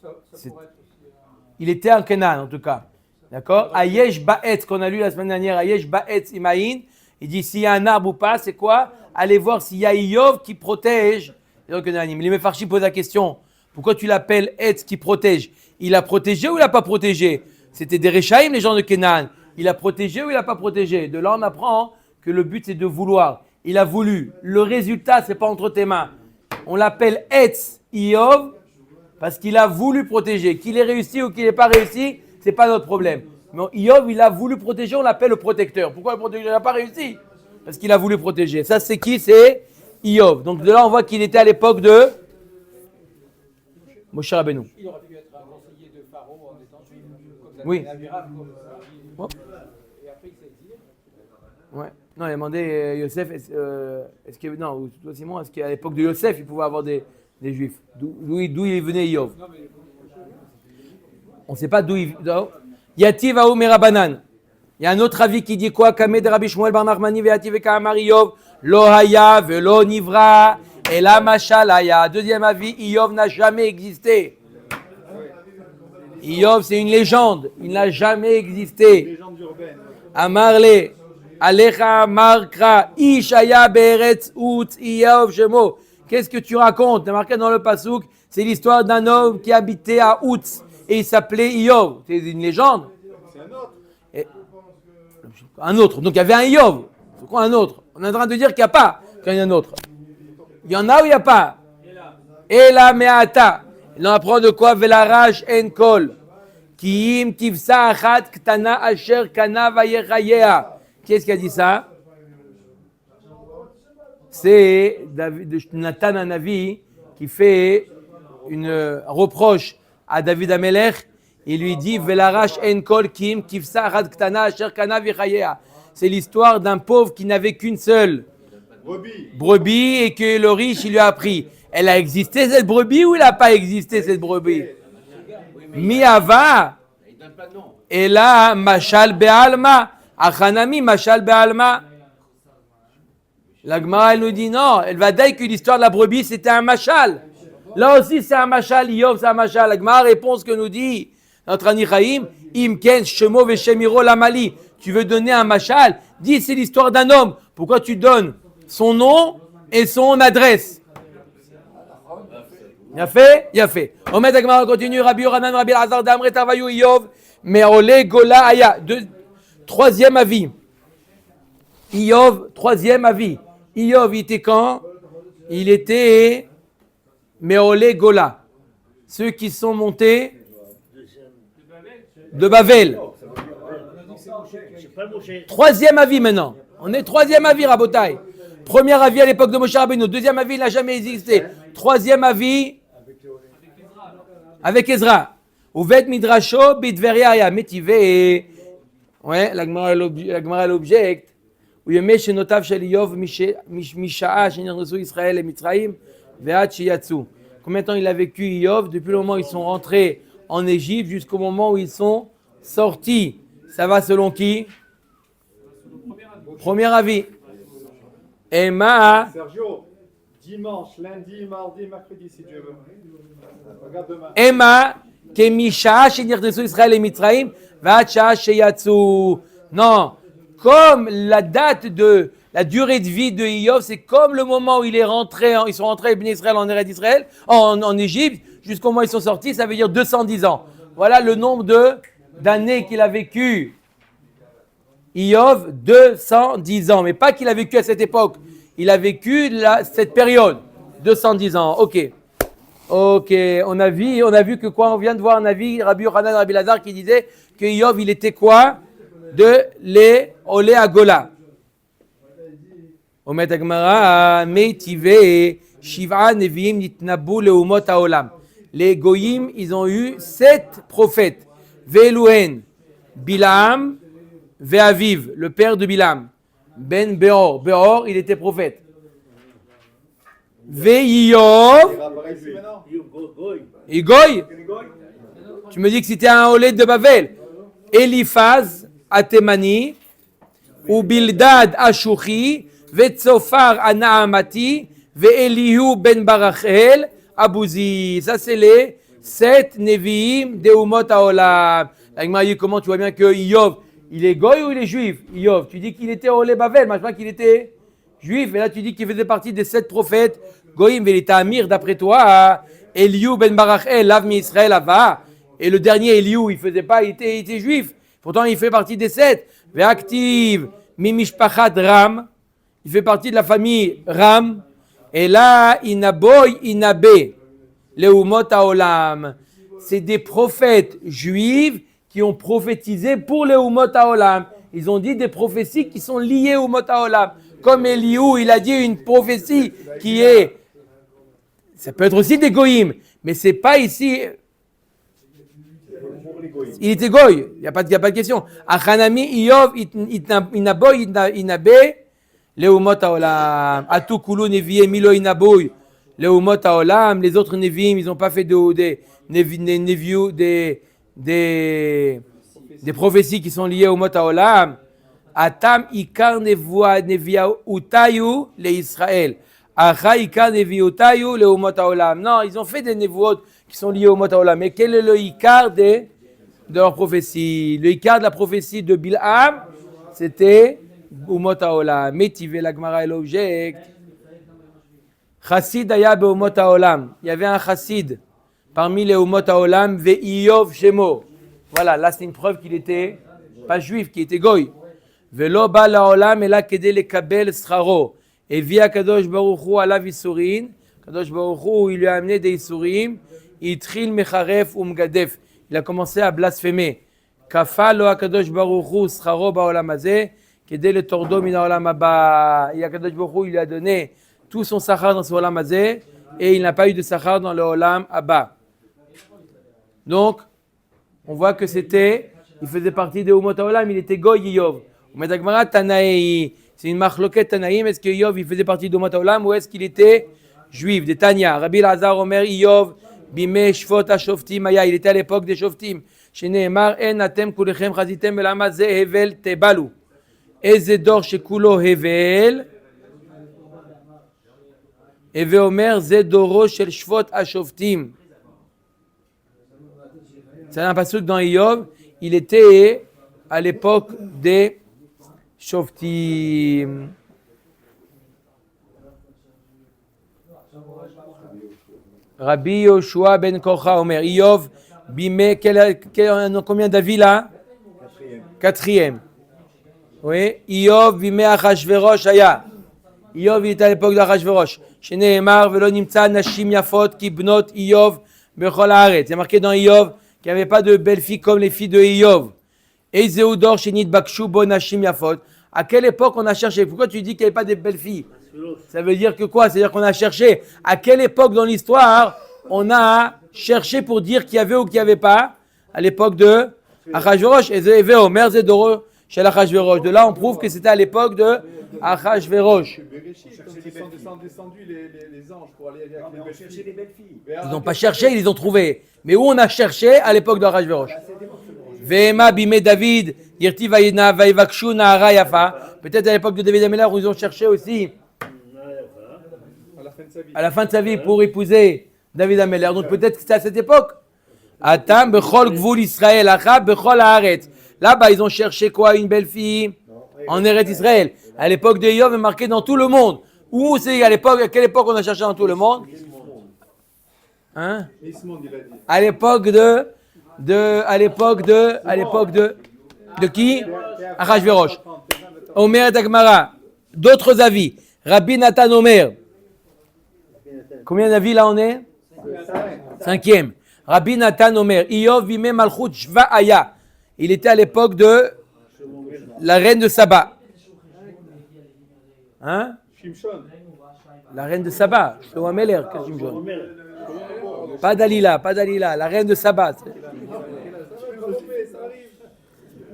Ça pourrait être aussi... Il était en Canaan en tout cas. D'accord? Ayesh Ba'etz, qu'on a lu la semaine dernière, Ayesh Ba'etz Imaïn, il dit s'il y a un arbre ou pas, c'est quoi? Allez voir s'il y a Iyov qui protège. Les Mefarshi posent la question, pourquoi tu l'appelles Etz qui protège? Il a protégé ou il n'a pas protégé? C'était des Réchaïm, les gens de Canaan. Il a protégé ou il n'a pas protégé? De là, on apprend que le but, c'est de vouloir. Il a voulu. Le résultat, c'est pas entre tes mains. On l'appelle Etz Iyov parce qu'il a voulu protéger. Qu'il ait réussi ou qu'il n'ait pas réussi, c'est pas notre problème. Mais Iyov, il a voulu protéger, on l'appelle le protecteur. Pourquoi le protecteur n'a pas réussi? Parce qu'il a voulu protéger. Ça, c'est qui? C'est Iyov. Donc de là, on voit qu'il était à l'époque de Moshe Rabbeinu. Il aurait pu être un conseiller de Pharaon en étant juif. Oui. Et après, il s'est exilé. Ouais. Non, il a demandé Yosef, est-ce que non, ou toi Simon, est-ce qu'à l'époque de Yosef, il pouvait avoir des juifs? D'où il venait Yov? On ne sait pas d'où il vient. Yativ Aou Merabanan. Il y a un autre avis qui dit quoi? Kamed Rabbi Shmuel Bar Nachmani ve'Yativ ve'Kamar Yov lo haya ve'lo nivra et la mashal haya. Deuxième avis, Yov n'a jamais existé. Yov, c'est une légende. Il n'a jamais existé. Légende urbaine. Amarle, Alecha Markra, Ishaya Beretz Ut Yov Shemo. Qu'est-ce que tu racontes? C'est marqué dans le Passouk, c'est l'histoire d'un homme qui habitait à Ut et il s'appelait Yov. C'est une légende. C'est un autre. Et- un autre. Donc il y avait un Yov. C'est quoi un autre? On est en train de dire qu'il n'y a pas qu'il y a un autre. Il y en a ou il n'y a pas? Ela Meata. Il en apprend de quoi? Velaraj en kol. Kiim tivsa achat ktana asher kana vayechayea. Qui est-ce qui a dit ça? C'est Nathan Hanavi qui fait une reproche à David Amelech. Il lui dit Velarash en kol kiim tivsa achat ktana asher kana vayechayea. C'est l'histoire d'un pauvre qui n'avait qu'une seule brebis et que le riche il lui a appris. Elle a existé cette brebis ou elle n'a pas existé cette brebis? Miava. Il donne pas de nom. Et là, Mashal Be'alma. Achanami, Mashal Be'alma. La Gemara, elle nous dit non. Elle va dire que l'histoire de la brebis, c'était un Mashal. Là aussi, c'est un Mashal. Yov, c'est un Mashal. La Gemara répond ce que nous dit notre Anichaïm. Imken, Shemo, Veshemiro, Lamali. Tu veux donner un Mashal? Dis, c'est l'histoire d'un homme. Pourquoi tu donnes son nom et son adresse? Il a fait, il a fait. Omed Agmara continue. Rabbi Yoranan, Rabbi Elazar, Damre, Tavayou, Yov, Meole, Gola, Aya. Troisième avis. Yov, troisième avis. Yov, il était quand? Il était Meole, Gola. Ceux qui sont montés de Bavel. C'est pas Moshe. Troisième avis maintenant. On est troisième avis, Rabotai. Premier avis à l'époque de Moshe Rabbeinu. Deuxième avis, il n'a jamais existé. Troisième avis, avec Ezra. Uvet midrasho bidveria ya métivé. Ouais, la Gemara l'objecte. Où yemé shenotav shel Yov mishaa shenirnesu Israël et Mitzraïm ve'at sheyatsu. Combien de temps il a vécu Yov? Depuis le moment où ils sont rentrés en Égypte jusqu'au moment où ils sont sortis. Ça va selon qui? Premier avis. Emma. Sergio, dimanche, lundi, mardi, mercredi, si Dieu veut. Regarde demain. Emma, Kemisha, Shenirnesu Israël et Mitzraïm, Vacha, Sheyatsu. Non, comme la date de la durée de vie de Iyov, c'est comme le moment où il est rentré, ils sont rentrés en Israël, en Eretz d'Israël, en Égypte, jusqu'au moment où ils sont sortis, ça veut dire 210 ans. Voilà le nombre d'années qu'il a vécu. Iyov, 210 ans, mais pas qu'il a vécu à cette époque. Il a vécu cette période, 210 ans. Ok, on a vu que quoi? On vient de voir un avis, Rabbi Yochanan, Rabbi Elazar, qui disait que Iyov, il était quoi? De Olé à Gola. Omet Agmara, Meitive, Shiva, Neviim, Nitnabu, Leumot Haolam. Les Goyim, ils ont eu 7 prophètes. Ve'eluhen, Bilam, Ve'aviv, le père de Bilam. Ben Beor. Beor, il était prophète. Ve'Iyov. Et Goy. Tu me dis que c'était un Olé de Bavel. Eliphaz, Atemani, ou Bildad, Ashuchi, Ve'tzofar, Anaamati, Ve'Elihu, Ben Barachel, Abouzi. Ça, c'est les 7 Nevi'im de Umot Haolam. Comment tu vois bien que Iyov, il est goy ou il est juif? Iyov, tu dis qu'il était Olé Bavel, mais je crois qu'il était juif. Et là, tu dis qu'il faisait partie des 7 prophètes. Goyim, il était Amir, d'après toi. Elihu ben Barachel, l'Avmi Israël, Ava. Et le dernier, Elihu, il faisait pas, il était juif. Pourtant, il fait partie des 7. Ve'aktiv, mimishpachat Ram. Il fait partie de la famille Ram. Et là, Inaboy, Inabe, Leumot Haolam. C'est des prophètes juifs qui ont prophétisé pour les Umot Haolam. Ils ont dit des prophéties qui sont liées aux Umot Haolam. Comme Elihu, il a dit une prophétie qui est... Ça peut être aussi des goïms, mais c'est pas ici... Il était goy, il n'y a pas de question. Achanami, Iyov, Inaboy, Inabe, Leumot haolam. Atu kulu nevié milo inaboui. Leumot haolam. Les autres nevim, ils n'ont pas fait des prophéties qui sont liées au mot haolam. Atam ikar nevia utayu le Israël. Acha ikar nevia utayu le umot haolam. Non, ils ont fait des nevuot qui sont liés au mot haolam. Mais quel est le ikar de leur prophétie? Le ikar de la prophétie de Bilham, c'était umot haolam. Métivé, la Gemara est l'objet. Chassid aya beumot haolam. Il y avait un chassid parmi les umot haolam, ve'iyov shemo. Voilà, là c'est une preuve qu'il était pas juif, qu'il était goy. Velo ba laolam ela kede lekabel sraro. Et via Kadosh Baruch Hu alav isurin. Kadosh Baruch Hu, il lui a amené des isurim. Itril mecharef umgadef. Il a commencé à blasphémer. Kafa lo Kadosh Baruch Hu sraro baolam hazeh. Kede le tordo min haolam haba. Et Kadosh Baruch Hu, il lui a donné tout son sachar dans ce olam hazeh. Et il n'a pas eu de sachar dans le olam haba. Donc, on voit que il faisait partie de Umot haolam, il était goy Yov. Medagmara Tanaï, c'est une marloquette Tanaïm, est-ce que Yov il faisait partie de Umot haolam ou est-ce qu'il était juif? De Tanya, Rabbi Lazar Omer Yov, Bime Shvot HaShoftim Aya, il était à l'époque des Shoftim. Sheneemar En Atem Kulechem Chazitem Belama Ze Hevel Tebalu. Ezedor Shekulo Hevel. Eve Omer Zedoro Shel Shvot HaShoftim. C'est un passage dans Yov, il était à l'époque des Shoftim. Rabbi Yoshua ben Kocha Omer, Yov, Bime, combien d'avis là? Quatrième. Oui, Yov, Bime Achashverosh Aya. Yov, il était à l'époque d'Achashverosh. Sheneemar, Velo Nimtza, Nashim Yafot, Kibnot, Yov, Bechol Haaretz. Il y a marqué dans Yov qu'il n'y avait pas de belles filles comme les filles de Yov. Et Zéoudor, Shenit Bakshu, Bonashim Yafot. À quelle époque on a cherché? Pourquoi tu dis qu'il n'y avait pas de belles filles? Ça veut dire que quoi? C'est-à-dire qu'on a cherché. À quelle époque dans l'histoire on a cherché pour dire qu'il y avait ou qu'il n'y avait pas? À l'époque de Achashverosh. Et Zévé Omer Zédoro chez Achashverosh. De là, on prouve que c'était à l'époque de Achashverosh. Ils sont descendus les anges pour aller chercher les belles filles. Ils n'ont pas cherché, ils les ont trouvés. Mais où on a cherché? À l'époque de Achashverosh. Vehema bimé David, Yirti Vayina Vayvakshu Nahara Yafa. Peut-être à l'époque de David Améler où ils ont cherché aussi à la fin de sa vie pour épouser David Améler. Donc peut-être que c'était à cette époque. Atam bechol gvul Israël, acha bechol haaretz. Là-bas ils ont cherché quoi? Une belle fille en Eretz Israël. À l'époque de Yov est marqué dans tout le monde. Où c'est à l'époque? À quelle époque on a cherché dans tout le monde? Hein? À l'époque de qui? Achashverosh. Omer Dagmara. D'autres avis. Rabbi Nathan Omer. Combien d'avis là on est? Cinquième. Rabbi Nathan Omer. Iyov Vime Malchut Shva Aya. Il était à l'époque de la reine de Saba. Hein? La reine de Saba. Shlomo Ameler. Pas Dalila. La reine de Saba.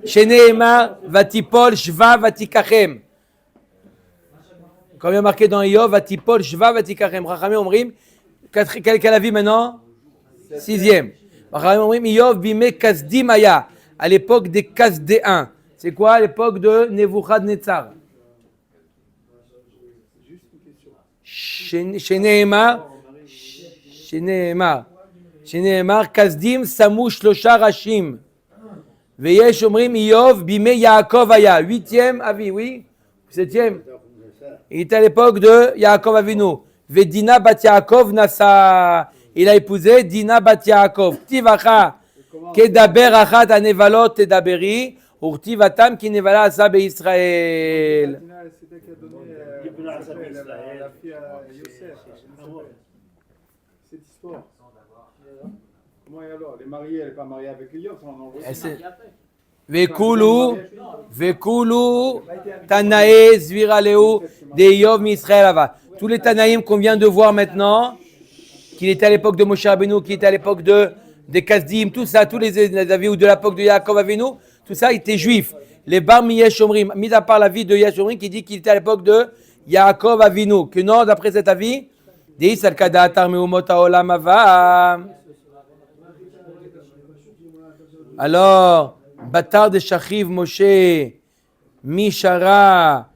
Sheneema Vatipol Shva Vatikachem. Comme il y a marqué dans Yov, Vatipol Shva Vatikachem. Rachamim Omrim. Quel avis maintenant? Sixième. Rachamim Omrim Yov Bime Kasdim Aya. À l'époque des Kasdéens. C'est quoi? À l'époque de Nebuchadnezzar. Sheneema Kasdim Samu Shlosha Rashim. Veyesh Omrim Iyov Bime Yaakov Aya. Huitième avis, oui. Septième. Il était à l'époque de Yaakov Avinu. Vedina Bat Yaakov Nasa. Il a épousé Dina Bat Yaakov. Tivacha Kedaber Achat Anevalot Tedaberi. Urtivatam Kinevala Asa Be Israël. Cette histoire. Comment alors? Les mariés, elle n'est pas mariée avec Yov, on en Vekulu, Tanae, Zviraleu, de Yov Misraël Ava. Tous les Tanaïm qu'on vient de voir maintenant, qu'il était à l'époque de Moshe Rabbeinu, qu'il était à l'époque des Kasdim, tout ça, tous les avis ou de l'époque de Yaakov Avinu, tout ça était juif. les Barmi Yeshomrim, mis à part la vie de Yeshomrim qui dit qu'il était à l'époque de Yaakov Avinu, que non, d'après cet avis, Deis al-Kada Atar Meumot Haolam Hava. Alors, Batar de Shachiv Moshe, Misharia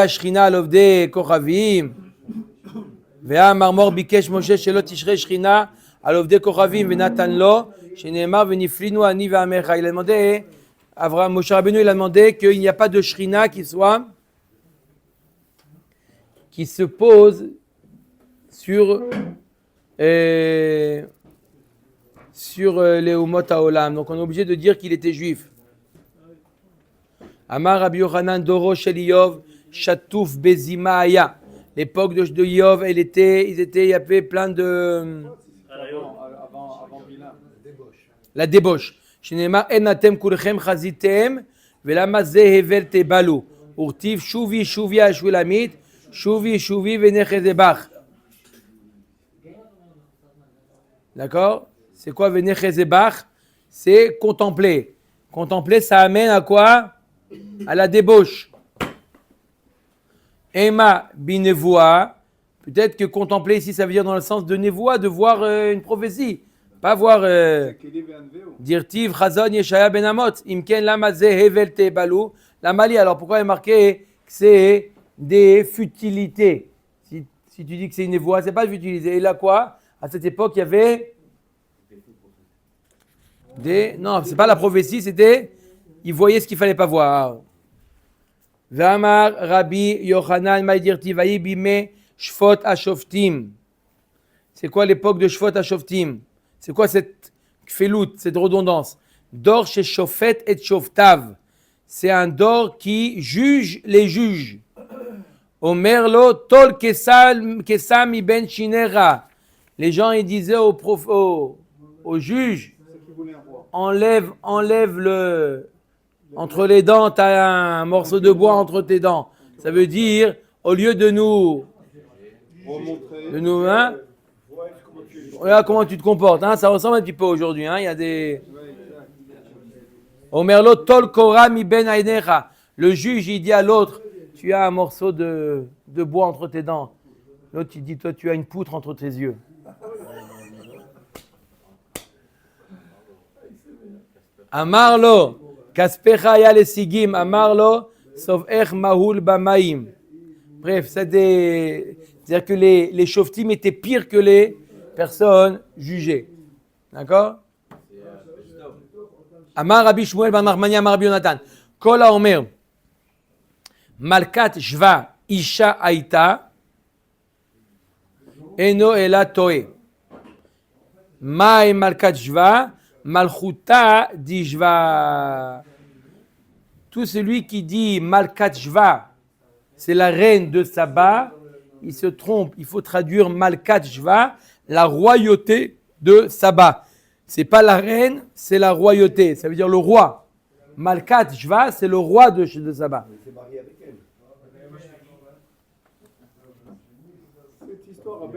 Shrina Alovde Kochavim, Vea Marmor Bikesh Moshe Shelo Tishre Shrina Alovde Kochavim, Venatan Lo, Sheneemar Veniflinu Ani Ve'amecha. Il a demandé, Avraham Moshe Rabbeinu, il a demandé qu'il n'y a pas de Shrina qui se pose sur les Umot Haolam. Donc on est obligé de dire qu'il était juif. Amar Rabbi Yochanan Doro Shel Iyov Shatouf Bezima Aya. L'époque de Iyov, il y avait plein de Avant Bilam. la débauche. Sheneemar en atem kulchem chazitem velama ze hevel tebalu. Urtiv shuvi shuvi ashulamit shuvi shuvi venechezebach. D'accord? C'est quoi venechezebach? C'est contempler. Contempler, ça amène à quoi? À la débauche. Emma binevoa. Peut-être que contempler ici, ça veut dire dans le sens de nevoa, de voir une prophétie. Pas voir Dirtiv Chazon Yeshaya Ben Amot. Imken lama ze hevel tebalu. La Mali, alors pourquoi il est marqué que c'est des futilités? Si tu dis que c'est une voix, c'est pas de futilité. Et là quoi? À cette époque, il y avait des... Non, c'est pas la prophétie, c'était... Ils voyaient ce qu'il fallait pas voir. V'amar Rabbi Yochanan Maïdirti Vayi Bime Shfot Ashoftim. C'est quoi l'époque de Shfot Ashoftim? C'est quoi cette kfelout, cette redondance? Dor chez Shofet et Shoftav. C'est un dor qui juge les juges. Omerlo tol kesam iben shinera. Les gens ils disaient au juge, enlève entre les dents, tu as un morceau de bois entre tes dents. Ça veut dire, au lieu de nous hein, regarde comment tu te comportes, hein, ça ressemble un petit peu aujourd'hui, hein, il y a des... Omerlo tol kora mi ben ainecha. Le juge il dit à l'autre, tu as un morceau de bois entre tes dents. L'autre il dit, toi tu as une poutre entre tes yeux. Amarlo kaspecha ya le sigim amarlo sauf ech mahul bamaim. Bref, c'est-à-dire que les shoftim étaient pires que les personnes jugées. D'accord? Amar Rabbi Shmuel ben Nachmania Amar Rabbi Yonatan. Kol haomer Malkat Shva Isha Aita Eno Ela Toe. Maï Malkat Shva Malchuta di Shva. Tout celui qui dit Malkat Shva, c'est la reine de Saba, il se trompe. Il faut traduire Malkat Shva, la royauté de Saba. C'est pas la reine, c'est la royauté. Ça veut dire le roi. Malkat Shva, c'est le roi de Saba. Il s'est marié avec elle. Cette histoire, il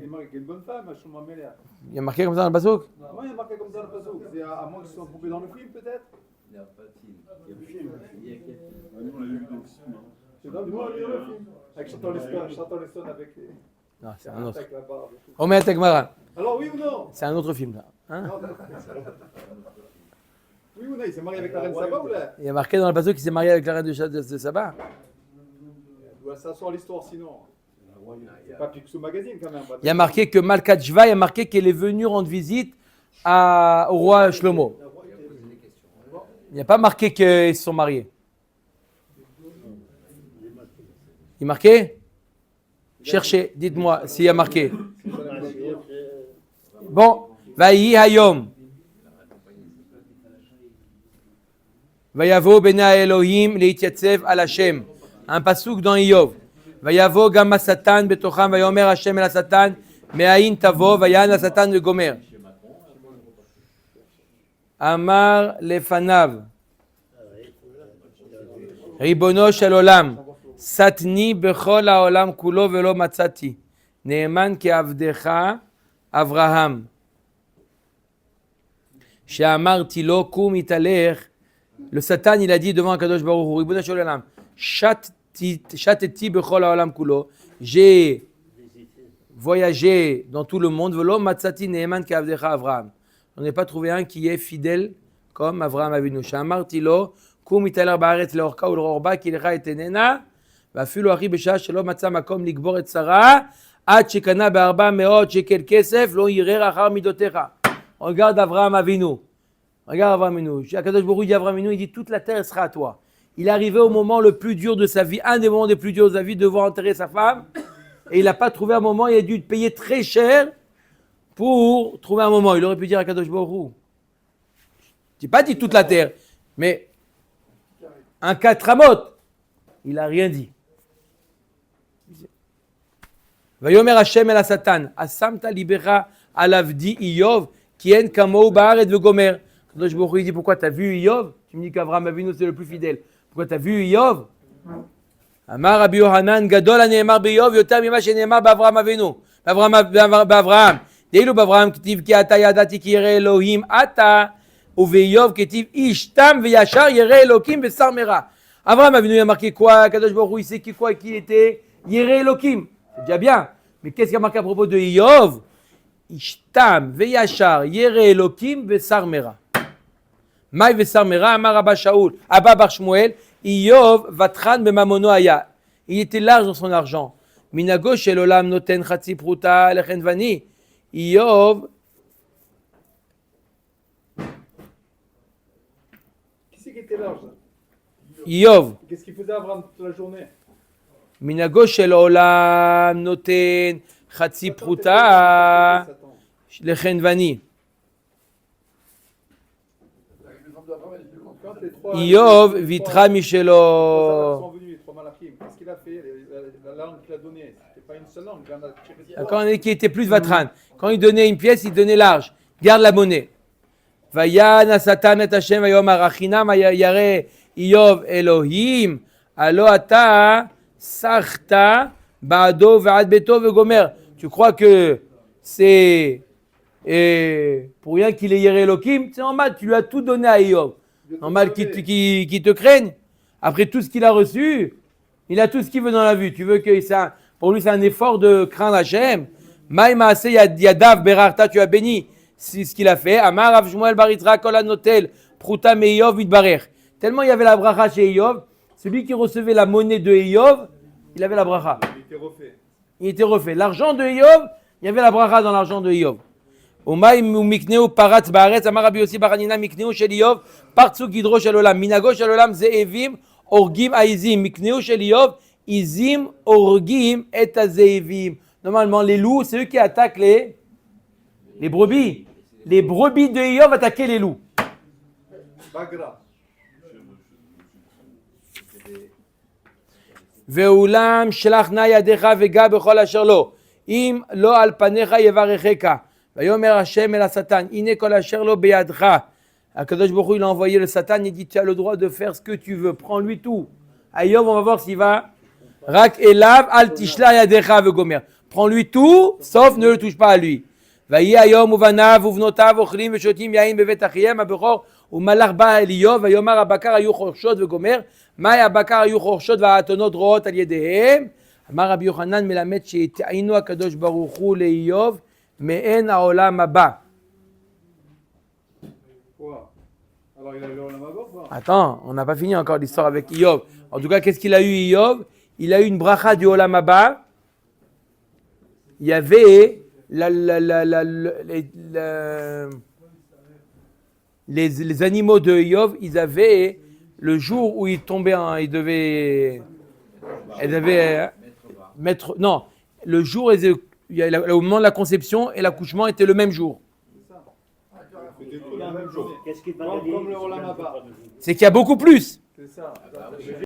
est marié avec une bonne femme, Shlomo Amelia. Il y a marqué comme ça dans le basouk? Oui, il est marqué comme ça dans le passouk. C'est à moins qu'ils soient trompés dans le film, peut-être. Il n'y a pas de film. Il y a le film. Nous, on l'a vu dans le film. C'est dans le film. Avec Chantal Heston avec les... Non, c'est un autre. Avec la barbe et tout. Omer Tekmara. Alors, oui ou non? C'est un autre film là. Hein? Non, oui ou non? Il s'est marié avec la reine Saba ou là? Il y a marqué dans le basouk qu'il s'est marié avec la reine de Saba. Ça sort l'histoire sinon. C'est pas Picsou Magazine quand même. Il y a marqué que Malkat Shva, il y a marqué qu'elle est venue rendre visite au roi Shlomo. Il n'y a pas marqué qu'ils se sont mariés. Il est marqué? Cherchez, dites-moi s'il y a marqué. Bon, Vayi Hayom. Vayavo bena Elohim leitiyatzev al Hashem. Un pasouk dans Iyov. Vayavo gam Satan betocham vayomer Hashem el Satan me'ain tavo vayan la Satan le gomer. Amar lefanav. Ribono shel olam. Satni bechol haolam kulo velo matzati. Neeman ke'avdecha Avraham. שאמרתי לו קום התהלך Le Satan, il a dit devant Akadosh Baruch Hu, Ribono shel olam, Shateti bechol haolam kulo. J'ai voyagé dans tout le monde. Velo matzati neeman ke'avdecha Avraham. On n'a pas trouvé un qui est fidèle comme Avraham Avinu. Shamarti lo, kum italer baaretz leorka ulrorba kilecha etenena. ואפילו אחי בשעה שלא מצא מקום לקבור את שרה, עד שקנה ב400 שקל כסף, לא יראה אחר מידותיך. Regarde Avraham Avinu. Regarde Avraham Avinu. Akadosh Baruch Hu dit Avraham Avinu, il dit toute la terre sera à toi. Il est arrivé au moment le plus dur de sa vie, un des moments les plus durs de sa vie, devoir enterrer sa femme. Et il n'a pas trouvé un moment, il a dû payer très cher pour trouver un moment. Il aurait pu dire à Akadosh Baruch Hu. Je n'ai pas dit toute la terre, mais un 4 amot. Il n'a rien dit. ויאמר השם אל השטן, אשמת ליבך על עבדי איוב, כי אין כמוהו בארץ וגומר. הקדוש ברוך הוא dit, pourquoi tu as vu Iyov? Tu me dis qu'Avraham Avinu c'est le plus fidèle. Pourquoi tu as vu Iyov? אמר רבי יוחנן, גדול הנאמר באיוב יותר ממה שנאמר באברהם אבינו. באברהם. דאילו באברהם כתיב כי אתה ידעתי כי ירא אלוהים אתה, ובאיוב כתיב איש תם וישר ירא אלוקים ושר מרע. Avraham Avinu a marqué quoi? Kadosh Baruch Hu, il sait quoi qu'il était? Yireh Elokim. C'est déjà bien. Mais qu'est-ce qu'il a marqué à propos de Iyov? Ishtam veyachar Yireh Elokim vesar mera. Maï vesar mera, amar Abba Shaul, Abba bar Shmuel, Iyov vatran bemamono aya. Il était large dans son argent. Minago shel olam noten chatzi pruta lechen vani. Iyov. Qui c'est qui était large? Iyov. Qu'est-ce qu'il faisait Abraham toute la journée? Minago shel olam noten chatzi pruta lechen vani. Iyov vitra mishelo. Sont venus les 3 malachim. Qu'est-ce qu'il a fait? La langue qu'il a donnée, c'était pas une seule langue. Il en a tiré 3. Quand on dit qu'il était plus vatran, quand il donnait une pièce, il donnait large. Garde la monnaie. Vayana Satan et Hashem vayomar achinam yare Iyov Elohim alo ata sarta ba'ado ve'ad beto ve'gomer. Tu crois que c'est pour rien qu'il est Yere Elohim? C'est normal, tu lui as tout donné à Iyov. Normal qu'il te craigne. Après tout ce qu'il a reçu, il a tout ce qu'il veut dans la vie. Tu veux que ça, pour lui c'est un effort de craindre Hashem. Maïma ase yadav berarta, tu as béni. C'est ce qu'il a fait. Amar Rav Shmuel bar Yitzchak kol hanotel pruta me Iyov mitbarer. Tellement il y avait la bracha chez Iyov, celui qui recevait la monnaie de Iyov, il avait la bracha. Il était refait. Il était refait. L'argent de Iyov, il y avait la bracha dans l'argent de Iyov. Umaim mikneu paratz baaretz, amar Rabbi Yossi bar Hanina mikneu shel Iyov, partzu gidro shel olam, minago shel olam ze'evim, orgim aizim, mikneu shel Iyov, izim orgim et azeivim. Normalement, les loups, c'est eux qui attaquent les brebis. Les brebis de Iyov attaquaient les loups. Bagra. ואולם שלח נא ידיך וגע בכל אשר לו, אם לא על פניך יברכך. ויאמר השם אל השטן, הנה כל אשר לו בידך. הקדוש ברוך הוא il a envoyé le Satan, il dit tu as le droit de faire ce que tu veux, prends-lui tout. Aïov, on va voir s'il va. רק אליו אל תשלח ידיך וגומר. Prends-lui tout, sauf ne le touche pas à lui. ויהי היום ובניו ובנותיו אוכלים ושותים יין בבית אחיהם הבכור ומלאך בא אל איוב ויאמר הבקר היו חורשות וגומר מאי הבקר היו חורשות והאתונות רואות על ידיהם. אמר רבי יוחנן מלמד שיטענו הקדוש ברוך הוא לאיוב מעין העולם הבא. Alors il a eu l'olam haba ou pas? Attends, on n'a pas fini encore l'histoire avec Iyov. En tout cas, qu'est-ce qu'il a eu Iyov? Il a eu une bracha du olam haba. Il y avait les animaux de Iyov, ils avaient le jour où ils tombaient, ils devaient mettre. Non, le jour, au moment de la conception et l'accouchement était le même jour. C'était tout dans la même journée. Qu'est-ce qui va Comme le olam haba. C'est qu'il y a beaucoup plus. C'est ça.